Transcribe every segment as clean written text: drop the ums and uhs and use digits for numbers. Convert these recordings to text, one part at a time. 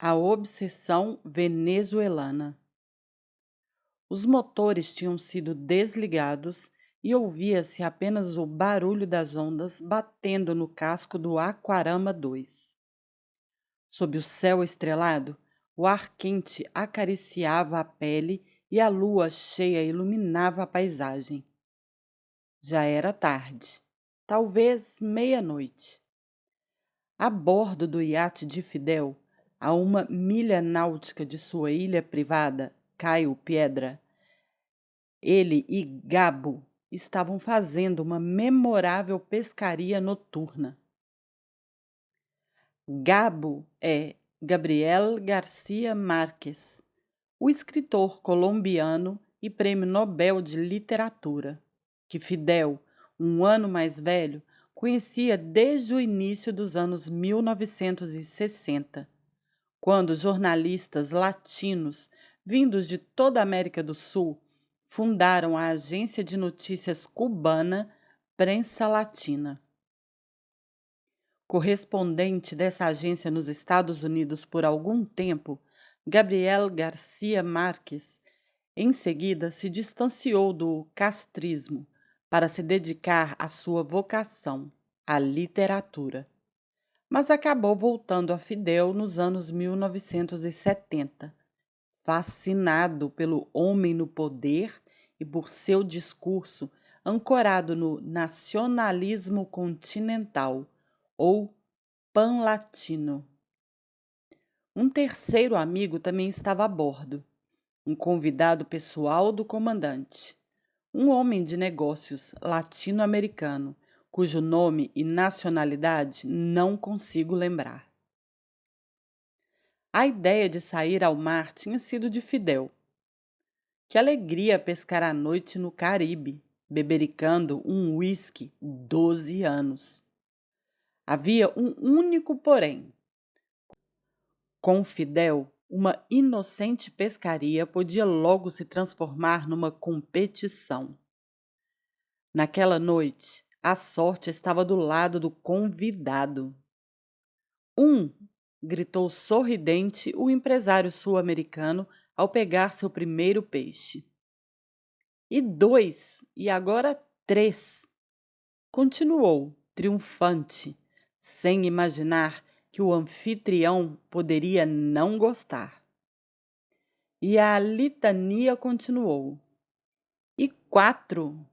A obsessão venezuelana. Os motores tinham sido desligados e ouvia-se apenas o barulho das ondas batendo no casco do Aquarama 2. Sob o céu estrelado, o ar quente acariciava a pele e a lua cheia iluminava a paisagem. Já era tarde, talvez meia-noite. A bordo do iate de Fidel, a 1 milha náutica de sua ilha privada, Caio Piedra, ele e Gabo estavam fazendo uma memorável pescaria noturna. Gabo é Gabriel Garcia Marques, o escritor colombiano e prêmio Nobel de Literatura, que Fidel, 1 ano mais velho, conhecia desde o início dos anos 1960, quando jornalistas latinos, vindos de toda a América do Sul, fundaram a agência de notícias cubana Prensa Latina. Correspondente dessa agência nos Estados Unidos por algum tempo, Gabriel Garcia Marques, em seguida se distanciou do castrismo para se dedicar à sua vocação, a literatura. Mas acabou voltando a Fidel nos anos 1970, fascinado pelo homem no poder e por seu discurso ancorado no nacionalismo continental, ou pan-latino. Um terceiro amigo também estava a bordo, um convidado pessoal do comandante, um homem de negócios latino-americano, cujo nome e nacionalidade não consigo lembrar. A ideia de sair ao mar tinha sido de Fidel. Que alegria pescar à noite no Caribe, bebericando um uísque 12 anos. Havia um único porém. Com Fidel, uma inocente pescaria podia logo se transformar numa competição. Naquela noite, a sorte estava do lado do convidado. Gritou sorridente o empresário sul-americano ao pegar seu primeiro peixe. E 2, e agora 3, continuou, triunfante, sem imaginar que o anfitrião poderia não gostar. E a litania continuou. E 4,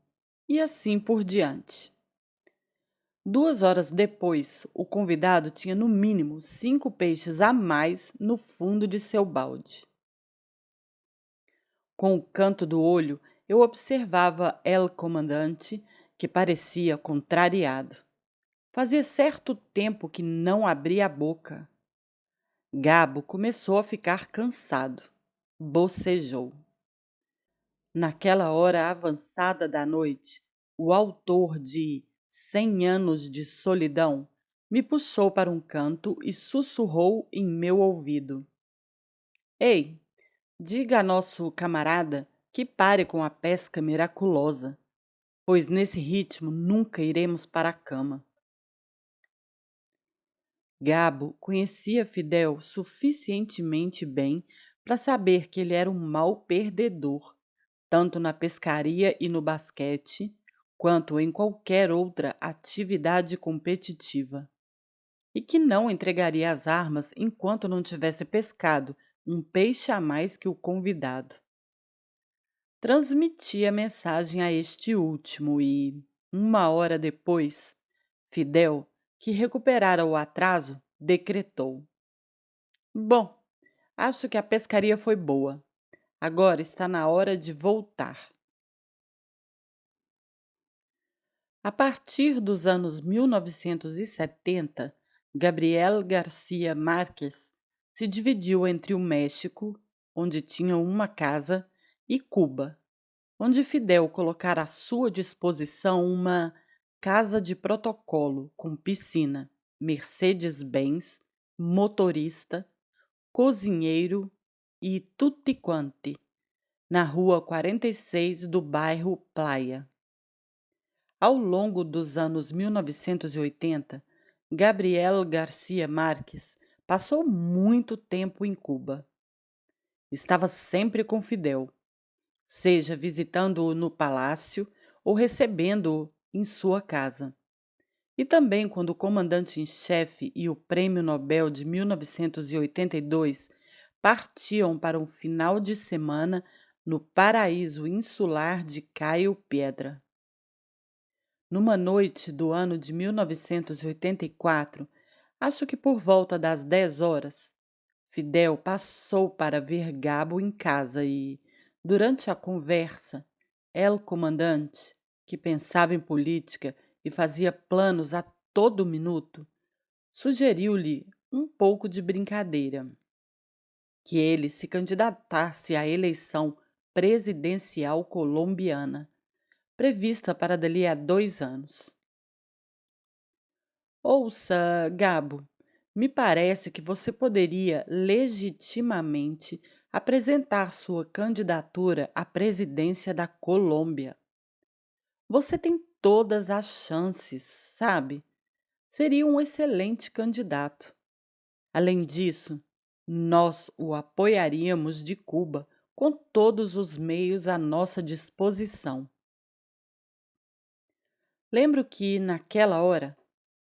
e assim por diante. 2 horas depois, o convidado tinha no mínimo 5 peixes a mais no fundo de seu balde. Com o canto do olho, eu observava El Comandante, que parecia contrariado. Fazia certo tempo que não abria a boca. Gabo começou a ficar cansado. Bocejou. Naquela hora avançada da noite, o autor de 100 Anos de Solidão me puxou para um canto e sussurrou em meu ouvido. Ei, diga a nosso camarada que pare com a pesca miraculosa, pois nesse ritmo nunca iremos para a cama. Gabo conhecia Fidel suficientemente bem para saber que ele era um mau perdedor, tanto na pescaria e no basquete, quanto em qualquer outra atividade competitiva, e que não entregaria as armas enquanto não tivesse pescado um peixe a mais que o convidado. Transmiti a mensagem a este último e, 1 hora depois, Fidel, que recuperara o atraso, decretou: Bom, acho que a pescaria foi boa. Agora está na hora de voltar. A partir dos anos 1970, Gabriel Garcia Marques se dividiu entre o México, onde tinha uma casa, e Cuba, onde Fidel colocara à sua disposição uma casa de protocolo com piscina, Mercedes-Benz, motorista, cozinheiro e tutti quanti, na rua 46 do bairro Playa. Ao longo dos anos 1980, Gabriel Garcia Marques passou muito tempo em Cuba. Estava sempre com Fidel, seja visitando-o no palácio ou recebendo-o em sua casa. E também quando o comandante em chefe e o Prêmio Nobel de 1982 partiam para um final de semana no paraíso insular de Caio Piedra. Numa noite do ano de 1984, acho que por volta das 10 horas, Fidel passou para ver Gabo em casa e, durante a conversa, El Comandante, que pensava em política e fazia planos a todo minuto, sugeriu-lhe um pouco de brincadeira, que ele se candidatasse à eleição presidencial colombiana, prevista para dali a 2 anos. Ouça, Gabo, me parece que você poderia legitimamente apresentar sua candidatura à presidência da Colômbia. Você tem todas as chances, sabe? Seria um excelente candidato. Além disso, nós o apoiaríamos de Cuba com todos os meios à nossa disposição. Lembro que, naquela hora,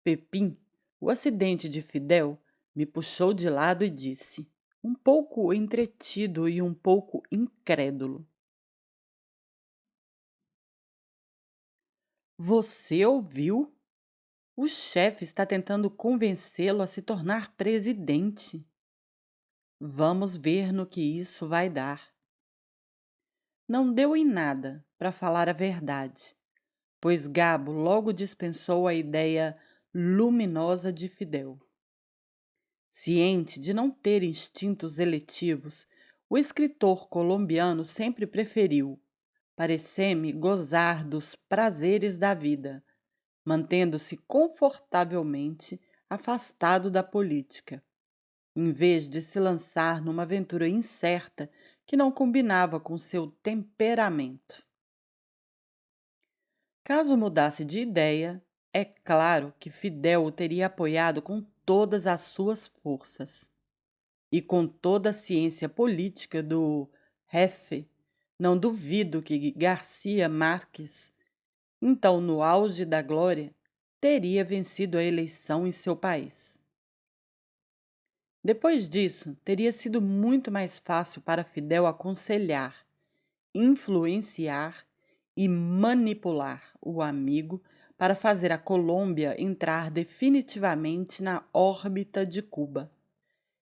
Pepim, o acidente de Fidel, me puxou de lado e disse, um pouco entretido e um pouco incrédulo: Você ouviu? O chefe está tentando convencê-lo a se tornar presidente. Vamos ver no que isso vai dar. Não deu em nada, para falar a verdade, pois Gabo logo dispensou a ideia luminosa de Fidel. Ciente de não ter instintos eletivos, o escritor colombiano sempre preferiu, parecer-me, gozar dos prazeres da vida, mantendo-se confortavelmente afastado da política, em vez de se lançar numa aventura incerta que não combinava com seu temperamento. Caso mudasse de ideia, é claro que Fidel o teria apoiado com todas as suas forças. E com toda a ciência política do Jefe, não duvido que Garcia Marques, então no auge da glória, teria vencido a eleição em seu país. Depois disso, teria sido muito mais fácil para Fidel aconselhar, influenciar e manipular o amigo para fazer a Colômbia entrar definitivamente na órbita de Cuba.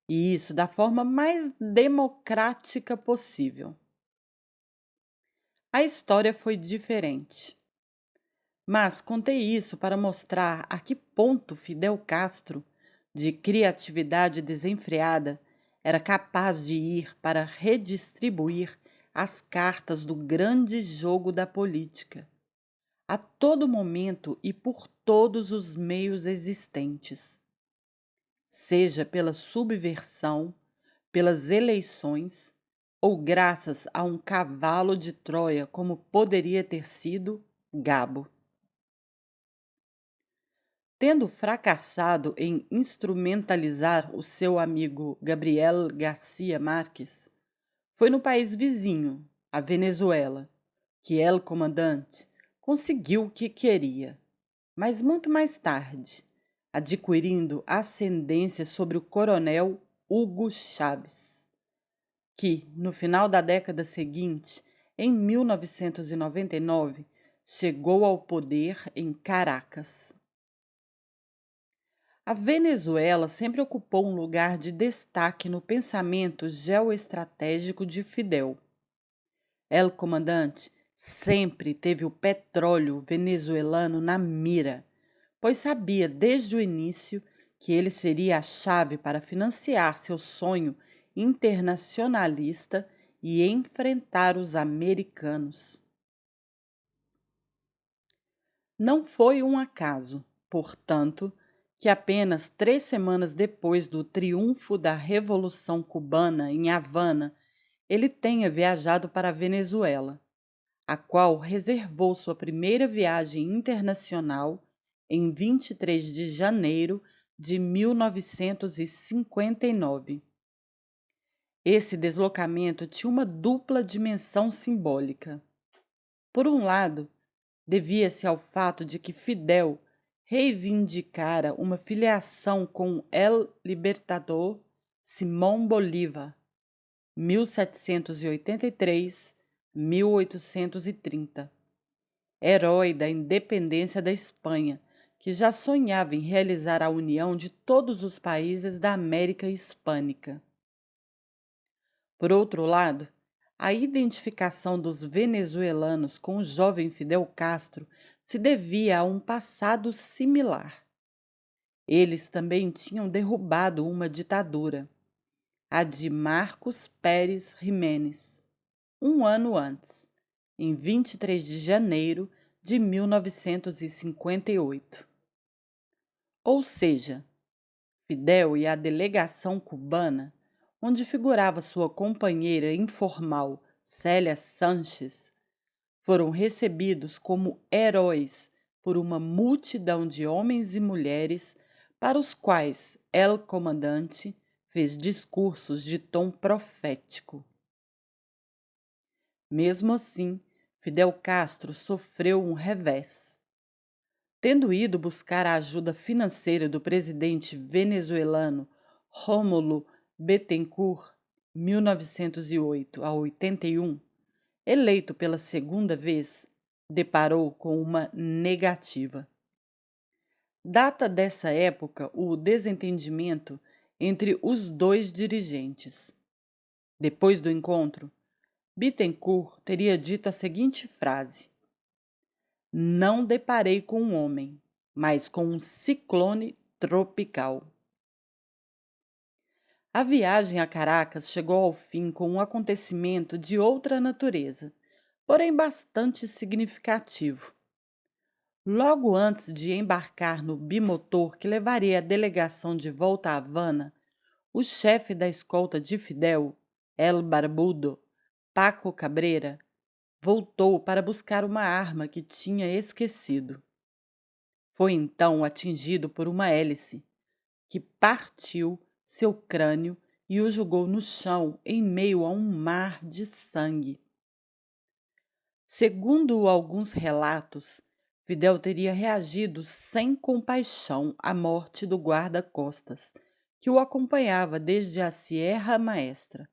E isso da forma mais democrática possível. A história foi diferente. Mas contei isso para mostrar a que ponto Fidel Castro, de criatividade desenfreada, era capaz de ir para redistribuir as cartas do grande jogo da política, a todo momento e por todos os meios existentes, seja pela subversão, pelas eleições ou graças a um cavalo de Troia como poderia ter sido Gabo. Tendo fracassado em instrumentalizar o seu amigo Gabriel Garcia Marques, foi no país vizinho, a Venezuela, que El Comandante conseguiu o que queria, mas muito mais tarde, adquirindo ascendência sobre o coronel Hugo Chávez, que, no final da década seguinte, em 1999, chegou ao poder em Caracas. A Venezuela sempre ocupou um lugar de destaque no pensamento geoestratégico de Fidel. El Comandante sempre teve o petróleo venezuelano na mira, pois sabia desde o início que ele seria a chave para financiar seu sonho internacionalista e enfrentar os americanos. Não foi um acaso, portanto, que apenas 3 semanas depois do triunfo da Revolução Cubana em Havana, ele tenha viajado para a Venezuela, a qual reservou sua primeira viagem internacional em 23 de janeiro de 1959. Esse deslocamento tinha uma dupla dimensão simbólica. Por um lado, devia-se ao fato de que Fidel reivindicara uma filiação com El Libertador Simón Bolívar, 1783-1830, herói da independência da Espanha, que já sonhava em realizar a união de todos os países da América Hispânica. Por outro lado, a identificação dos venezuelanos com o jovem Fidel Castro se devia a um passado similar. Eles também tinham derrubado uma ditadura, a de Marcos Pérez Jiménez, um ano antes, em 23 de janeiro de 1958. Ou seja, Fidel e a delegação cubana, onde figurava sua companheira informal Célia Sanches, foram recebidos como heróis por uma multidão de homens e mulheres para os quais El Comandante fez discursos de tom profético. Mesmo assim, Fidel Castro sofreu um revés. Tendo ido buscar a ajuda financeira do presidente venezuelano Rómulo Bettencourt, 1908 a 81, eleito pela segunda vez, deparou com uma negativa. Data dessa época o desentendimento entre os dois dirigentes. Depois do encontro, Bittencourt teria dito a seguinte frase: "Não deparei com um homem, mas com um ciclone tropical." A viagem a Caracas chegou ao fim com um acontecimento de outra natureza, porém bastante significativo. Logo antes de embarcar no bimotor que levaria a delegação de volta a Havana, o chefe da escolta de Fidel, El Barbudo, Paco Cabreira, voltou para buscar uma arma que tinha esquecido. Foi então atingido por uma hélice, que partiu seu crânio e o jogou no chão em meio a um mar de sangue. Segundo alguns relatos, Fidel teria reagido sem compaixão à morte do guarda-costas, que o acompanhava desde a Sierra Maestra,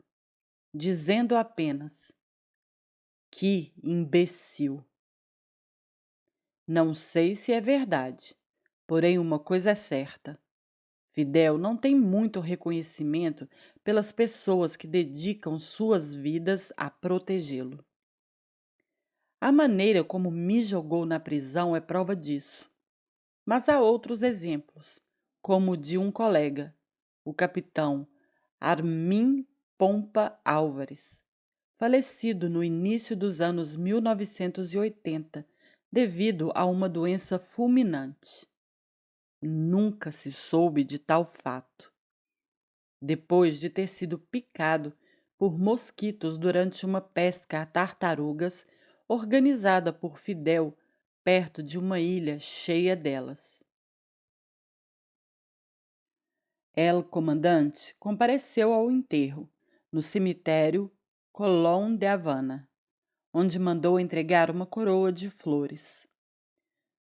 dizendo apenas: "Que imbecil!" Não sei se é verdade, porém uma coisa é certa: Fidel não tem muito reconhecimento pelas pessoas que dedicam suas vidas a protegê-lo. A maneira como me jogou na prisão é prova disso. Mas há outros exemplos, como o de um colega, o capitão Armin Pompa Álvares, falecido no início dos anos 1980 devido a uma doença fulminante. Nunca se soube de tal fato. Depois de ter sido picado por mosquitos durante uma pesca a tartarugas organizada por Fidel perto de uma ilha cheia delas. El Comandante compareceu ao enterro, no cemitério Colón de Havana, onde mandou entregar uma coroa de flores.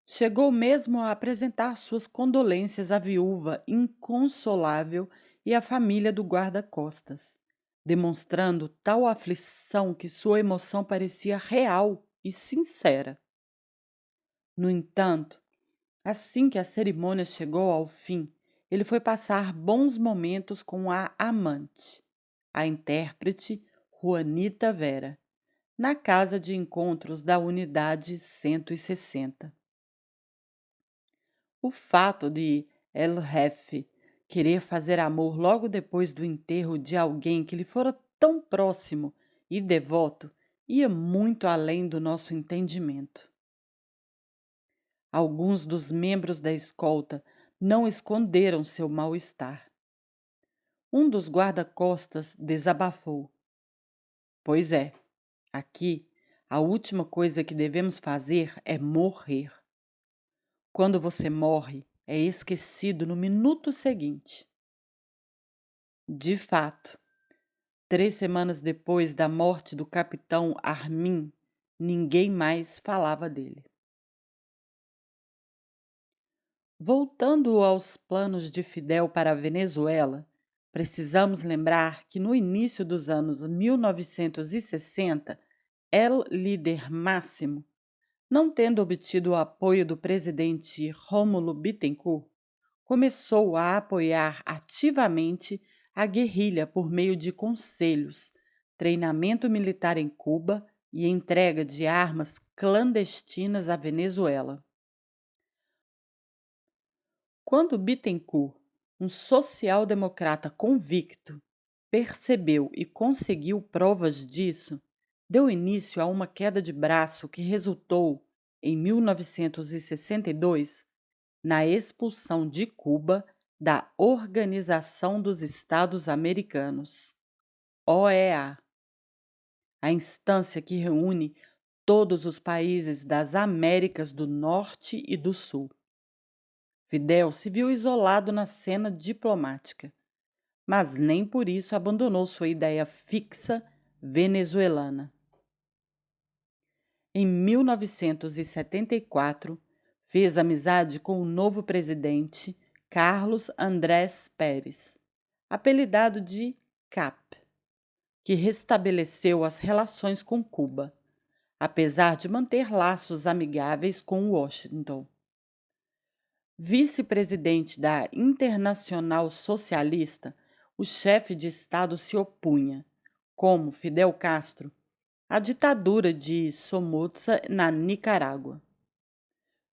Chegou mesmo a apresentar suas condolências à viúva inconsolável e à família do guarda-costas, demonstrando tal aflição que sua emoção parecia real e sincera. No entanto, assim que a cerimônia chegou ao fim, ele foi passar bons momentos com a amante, a intérprete Juanita Vera, na casa de encontros da Unidade 160. O fato de El Jefe querer fazer amor logo depois do enterro de alguém que lhe fora tão próximo e devoto ia muito além do nosso entendimento. Alguns dos membros da escolta não esconderam seu mal-estar. Um dos guarda-costas desabafou: "Pois é, aqui a última coisa que devemos fazer é morrer. Quando você morre, é esquecido no minuto seguinte. De fato, 3 semanas depois da morte do capitão Armin, ninguém mais falava dele. Voltando aos planos de Fidel para a Venezuela, precisamos lembrar que no início dos anos 1960, el líder máximo, não tendo obtido o apoio do presidente Rômulo Bittencourt, começou a apoiar ativamente a guerrilha por meio de conselhos, treinamento militar em Cuba e entrega de armas clandestinas à Venezuela. Quando Bittencourt, um social-democrata convicto, percebeu e conseguiu provas disso, deu início a uma queda de braço que resultou, em 1962, na expulsão de Cuba da Organização dos Estados Americanos, OEA, a instância que reúne todos os países das Américas do Norte e do Sul. Fidel se viu isolado na cena diplomática, mas nem por isso abandonou sua ideia fixa venezuelana. Em 1974, fez amizade com o novo presidente Carlos Andrés Pérez, apelidado de CAP, que restabeleceu as relações com Cuba, apesar de manter laços amigáveis com Washington. Vice-presidente da Internacional Socialista, o chefe de Estado se opunha, como Fidel Castro, à ditadura de Somoza na Nicarágua.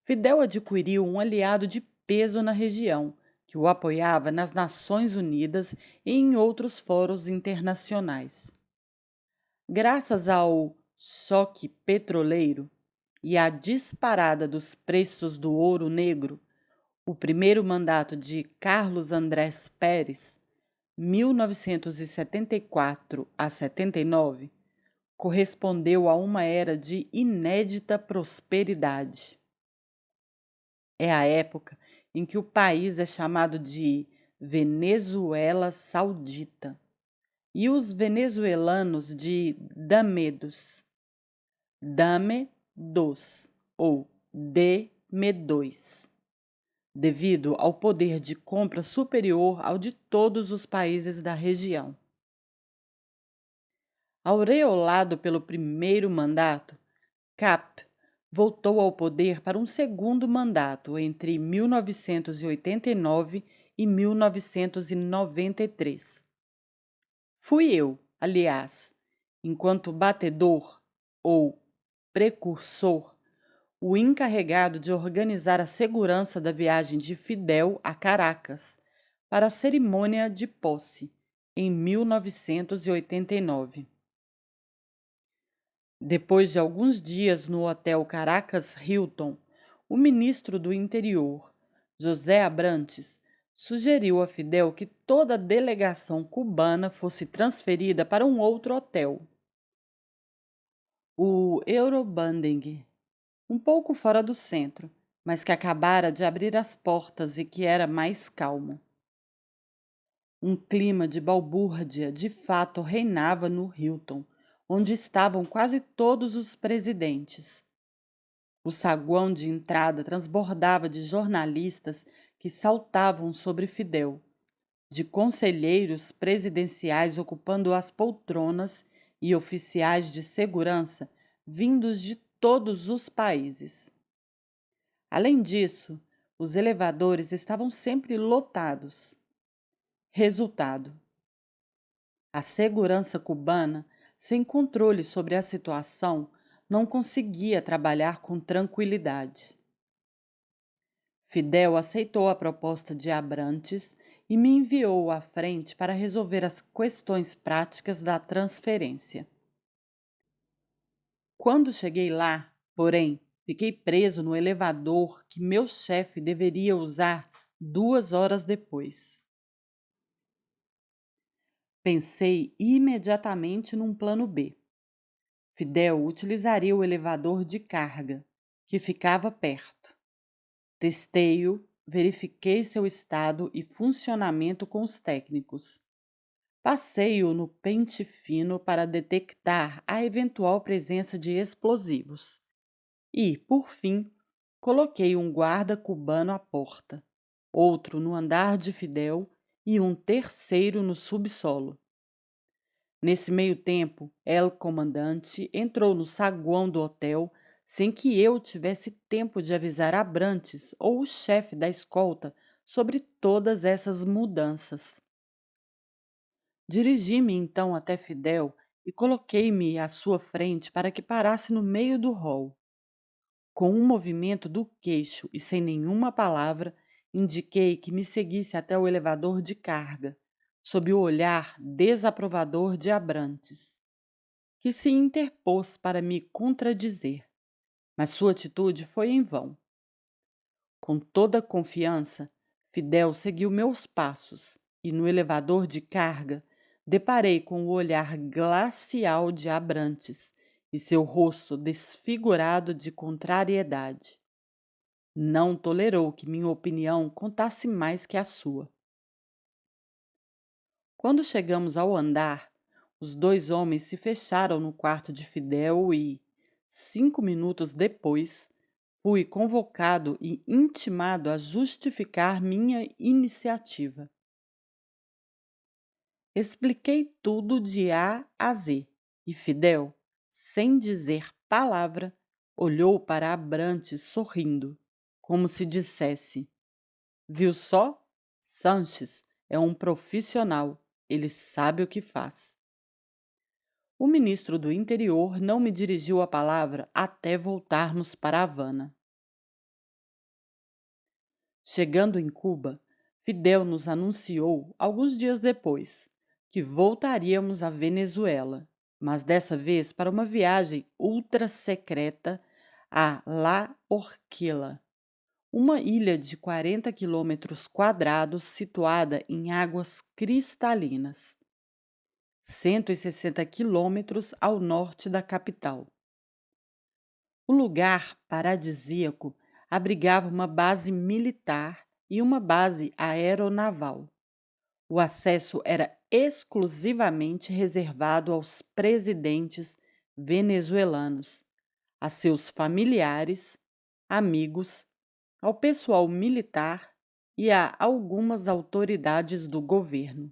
Fidel adquiriu um aliado de peso na região, que o apoiava nas Nações Unidas e em outros fóruns internacionais. Graças ao choque petroleiro e à disparada dos preços do ouro negro, o primeiro mandato de Carlos Andrés Pérez, 1974 a 79, correspondeu a uma era de inédita prosperidade. É a época em que o país é chamado de Venezuela Saudita e os venezuelanos de Damedos, Dame dos ou Deme2, devido ao poder de compra superior ao de todos os países da região. Aureolado pelo primeiro mandato, CAP voltou ao poder para um segundo mandato entre 1989 e 1993. Fui eu, aliás, enquanto batedor ou precursor, o encarregado de organizar a segurança da viagem de Fidel a Caracas para a cerimônia de posse, em 1989. Depois de alguns dias no Hotel Caracas Hilton, o ministro do Interior, José Abrantes, sugeriu a Fidel que toda a delegação cubana fosse transferida para um outro hotel, o Eurobanding, um pouco fora do centro, mas que acabara de abrir as portas e que era mais calmo. Um clima de balbúrdia de fato reinava no Hilton, onde estavam quase todos os presidentes. O saguão de entrada transbordava de jornalistas que saltavam sobre Fidel, de conselheiros presidenciais ocupando as poltronas e oficiais de segurança vindos de todos os países. Além disso, os elevadores estavam sempre lotados. Resultado: a segurança cubana, sem controle sobre a situação, não conseguia trabalhar com tranquilidade. Fidel aceitou a proposta de Abrantes e me enviou à frente para resolver as questões práticas da transferência. Quando cheguei lá, porém, fiquei preso no elevador que meu chefe deveria usar 2 horas depois. Pensei imediatamente num plano B. Fidel utilizaria o elevador de carga, que ficava perto. Testei-o verifiquei seu estado e funcionamento com os técnicos. Passei-o no pente fino para detectar a eventual presença de explosivos. E, por fim, coloquei um guarda cubano à porta, outro no andar de Fidel e um terceiro no subsolo. Nesse meio tempo, El Comandante entrou no saguão do hotel sem que eu tivesse tempo de avisar Abrantes ou o chefe da escolta sobre todas essas mudanças. Dirigi-me então até Fidel e coloquei-me à sua frente para que parasse no meio do hall. Com um movimento do queixo e sem nenhuma palavra, indiquei que me seguisse até o elevador de carga, sob o olhar desaprovador de Abrantes, que se interpôs para me contradizer, mas sua atitude foi em vão. Com toda a confiança, Fidel seguiu meus passos e no elevador de carga deparei com o olhar glacial de Abrantes e seu rosto desfigurado de contrariedade. Não tolerou que minha opinião contasse mais que a sua. Quando chegamos ao andar, os dois homens se fecharam no quarto de Fidel e, 5 minutos depois, fui convocado e intimado a justificar minha iniciativa. Expliquei tudo de A a Z e Fidel, sem dizer palavra, olhou para Abrantes sorrindo, como se dissesse: Viu só? Sanches é um profissional, ele sabe o que faz. O ministro do Interior não me dirigiu a palavra até voltarmos para Havana. Chegando em Cuba, Fidel nos anunciou, alguns dias depois, que voltaríamos à Venezuela, mas dessa vez para uma viagem ultra secreta a La Orquilla, uma ilha de 40 quilômetros quadrados situada em águas cristalinas, 160 quilômetros ao norte da capital. O lugar paradisíaco abrigava uma base militar e uma base aeronaval. O acesso era exclusivamente reservado aos presidentes venezuelanos, a seus familiares, amigos, ao pessoal militar e a algumas autoridades do governo.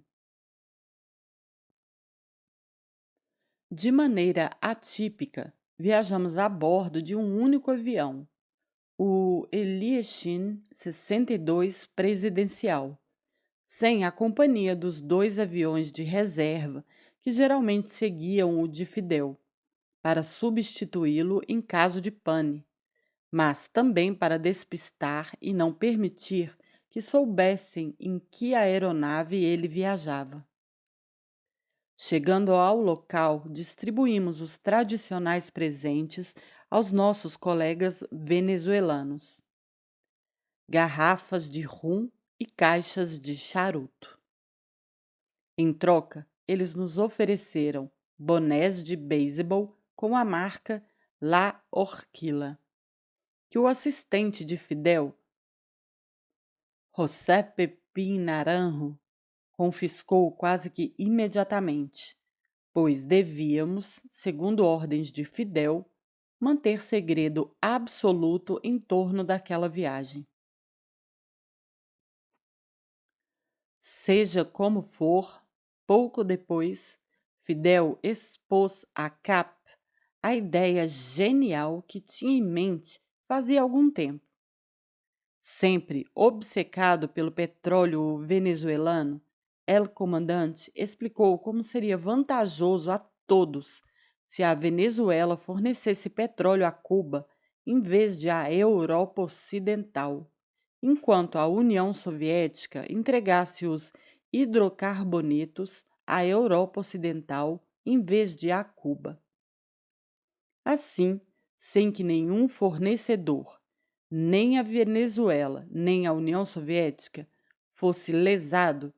De maneira atípica, viajamos a bordo de um único avião, o Ilyushin 62 presidencial, sem a companhia dos dois aviões de reserva que geralmente seguiam o de Fidel, para substituí-lo em caso de pane, mas também para despistar e não permitir que soubessem em que aeronave ele viajava. Chegando ao local, distribuímos os tradicionais presentes aos nossos colegas venezuelanos: garrafas de rum e caixas de charuto. Em troca, eles nos ofereceram bonés de beisebol com a marca La Orquilla, que o assistente de Fidel, José Pepín Naranjo, confiscou quase que imediatamente, pois devíamos, segundo ordens de Fidel, manter segredo absoluto em torno daquela viagem. Seja como for, pouco depois, Fidel expôs à CAP a ideia genial que tinha em mente fazia algum tempo. Sempre obcecado pelo petróleo venezuelano, El Comandante explicou como seria vantajoso a todos se a Venezuela fornecesse petróleo a Cuba em vez de à Europa Ocidental, enquanto a União Soviética entregasse os hidrocarbonetos à Europa Ocidental em vez de a Cuba. Assim, sem que nenhum fornecedor, nem a Venezuela, nem a União Soviética, fosse lesado,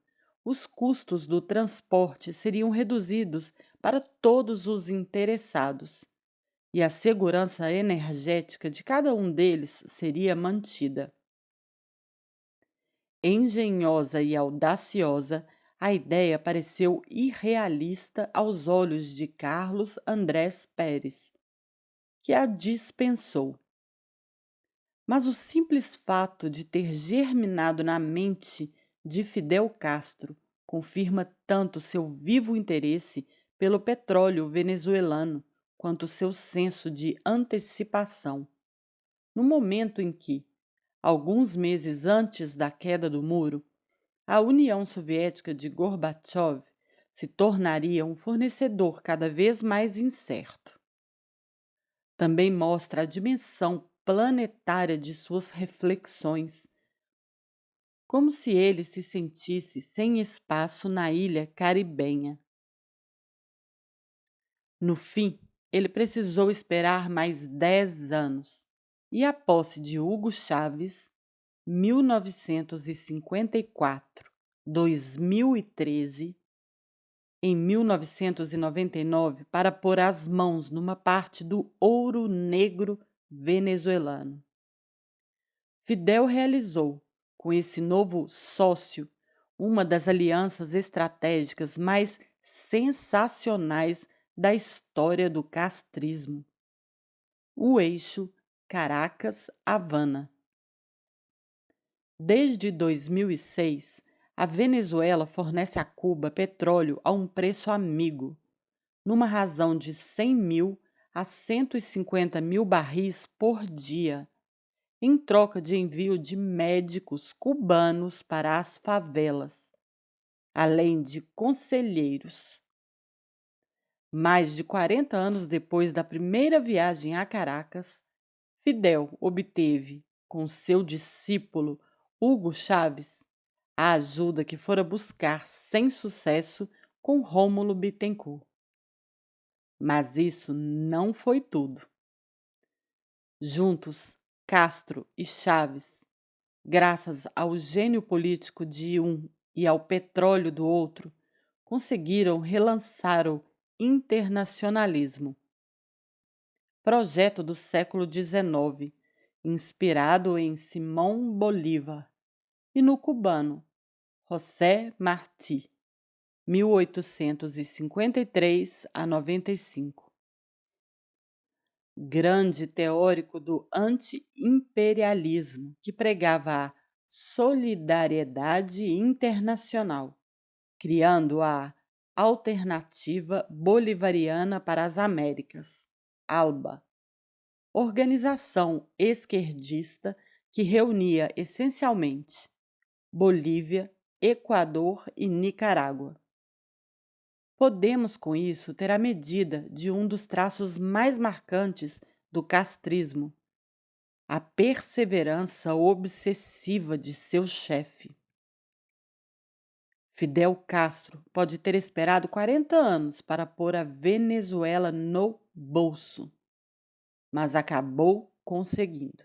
os custos do transporte seriam reduzidos para todos os interessados, e a segurança energética de cada um deles seria mantida. Engenhosa e audaciosa, a ideia pareceu irrealista aos olhos de Carlos Andrés Pérez, que a dispensou. Mas o simples fato de ter germinado na mente de Fidel Castro confirma tanto seu vivo interesse pelo petróleo venezuelano quanto seu senso de antecipação. No momento em que, alguns meses antes da queda do muro, a União Soviética de Gorbachev se tornaria um fornecedor cada vez mais incerto. Também mostra a dimensão planetária de suas reflexões, como se ele se sentisse sem espaço na ilha caribenha. No fim, ele precisou esperar mais 10 anos, e a posse de Hugo Chávez, 1954-2013, em 1999, para pôr as mãos numa parte do ouro negro venezuelano. Fidel realizou, com esse novo sócio, uma das alianças estratégicas mais sensacionais da história do castrismo: o eixo Caracas-Havana. Desde 2006, a Venezuela fornece a Cuba petróleo a um preço amigo, numa razão de 100.000 a 150.000 barris por dia, em troca de envio de médicos cubanos para as favelas, além de conselheiros. Mais de 40 anos depois da primeira viagem a Caracas, Fidel obteve, com seu discípulo Hugo Chávez, a ajuda que fora buscar sem sucesso com Rômulo Bittencourt. Mas isso não foi tudo. Juntos, Castro e Chávez, graças ao gênio político de um e ao petróleo do outro, conseguiram relançar o internacionalismo, projeto do século XIX, inspirado em Simón Bolívar, e no cubano José Martí, 1853 a 95. Grande teórico do anti-imperialismo, que pregava a solidariedade internacional, criando a Alternativa Bolivariana para as Américas, ALBA, organização esquerdista que reunia essencialmente Bolívia, Equador e Nicarágua. Podemos, com isso, ter a medida de um dos traços mais marcantes do castrismo: a perseverança obsessiva de seu chefe. Fidel Castro pode ter esperado 40 anos para pôr a Venezuela no bolso, mas acabou conseguindo.